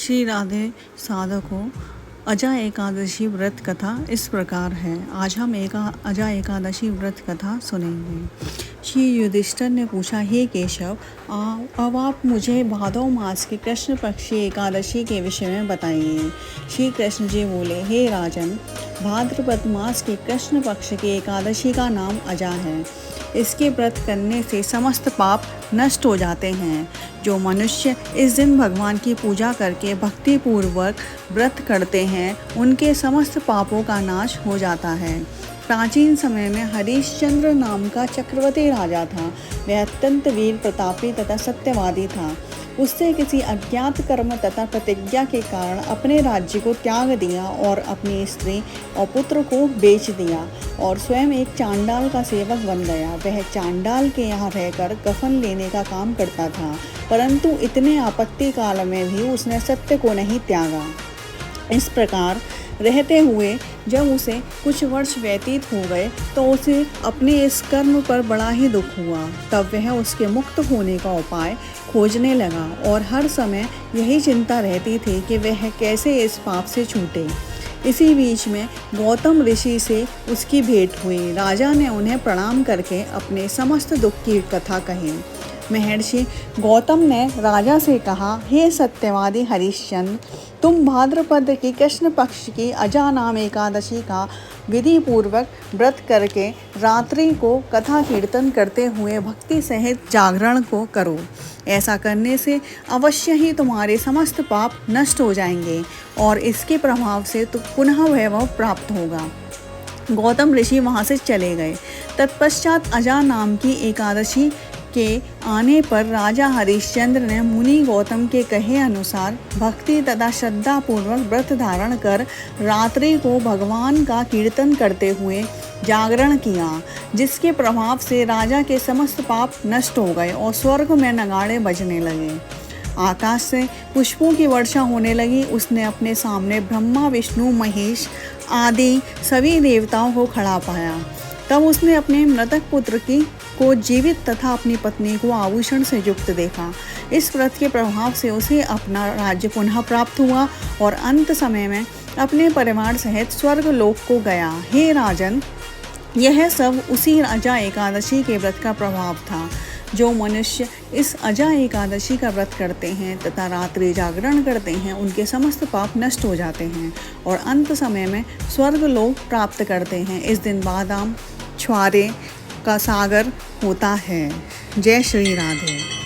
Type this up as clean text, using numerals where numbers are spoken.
श्री राधे साधकों, अजा एकादशी व्रत कथा इस प्रकार है। आज हम अजा एकादशी व्रत कथा सुनेंगे। श्री युधिष्ठिर ने पूछा, हे केशव, अब आप मुझे भादव मास की कृष्ण पक्षी एकादशी के विषय में बताइए। श्री कृष्ण जी बोले, हे राजन, भाद्रपद मास की कृष्ण पक्ष की एकादशी का नाम अजा है। इसके व्रत करने से समस्त पाप नष्ट हो जाते हैं। जो मनुष्य इस दिन भगवान की पूजा करके भक्ति पूर्वक व्रत करते हैं, उनके समस्त पापों का नाश हो जाता है। प्राचीन समय में हरिश्चंद्र नाम का चक्रवर्ती राजा था। वह अत्यंत वीर प्रतापी तथा सत्यवादी था। उससे किसी अज्ञात कर्म तथा प्रतिज्ञा के कारण अपने राज्य को त्याग दिया और अपनी स्त्री और पुत्र को बेच दिया और स्वयं एक चांडाल का सेवक बन गया। वह चांडाल के यहाँ रहकर कफन लेने का काम करता था, परंतु इतने आपत्ति काल में भी उसने सत्य को नहीं त्यागा। इस प्रकार रहते हुए जब उसे कुछ वर्ष व्यतीत हो गए तो उसे अपने इस कर्म पर बड़ा ही दुख हुआ। तब वह उसके मुक्त होने का उपाय खोजने लगा और हर समय यही चिंता रहती थी कि वह कैसे इस पाप से छूटे। इसी बीच में गौतम ऋषि से उसकी भेंट हुई। राजा ने उन्हें प्रणाम करके अपने समस्त दुख की कथा कही। महर्षि गौतम ने राजा से कहा, हे सत्यवादी हरिश्चंद्र, तुम भाद्रपद की कृष्ण पक्ष की अजा नाम एकादशी का विधि पूर्वक व्रत करके रात्रि को कथा कीर्तन करते हुए भक्ति सहित जागरण को करो। ऐसा करने से अवश्य ही तुम्हारे समस्त पाप नष्ट हो जाएंगे और इसके प्रभाव से तो पुनः वैभव प्राप्त होगा। गौतम ऋषि वहाँ से चले गए। तत्पश्चात अजा नाम की एकादशी के आने पर राजा हरिश्चंद्र ने मुनि गौतम के कहे अनुसार भक्ति तथा श्रद्धा पूर्वक व्रत धारण कर रात्रि को भगवान का कीर्तन करते हुए जागरण किया, जिसके प्रभाव से राजा के समस्त पाप नष्ट हो गए और स्वर्ग में नगाड़े बजने लगे। आकाश से पुष्पों की वर्षा होने लगी। उसने अपने सामने ब्रह्मा, विष्णु, महेश आदि सभी देवताओं को खड़ा पाया। तब उसने अपने मृतक पुत्र को जीवित तथा अपनी पत्नी को आभूषण से युक्त देखा। इस व्रत के प्रभाव से उसे अपना राज्य पुनः प्राप्त हुआ और अंत समय में अपने परिवार सहित स्वर्ग लोक को गया। हे राजन, यह सब उसी अजा एकादशी के व्रत का प्रभाव था। जो मनुष्य इस अजा एकादशी का व्रत करते हैं तथा रात्रि जागरण करते हैं, उनके समस्त पाप नष्ट हो जाते हैं और अंत समय में स्वर्ग लोक प्राप्त करते हैं। इस दिन बादाम छुआरे का सागर होता है। जय श्री राधे।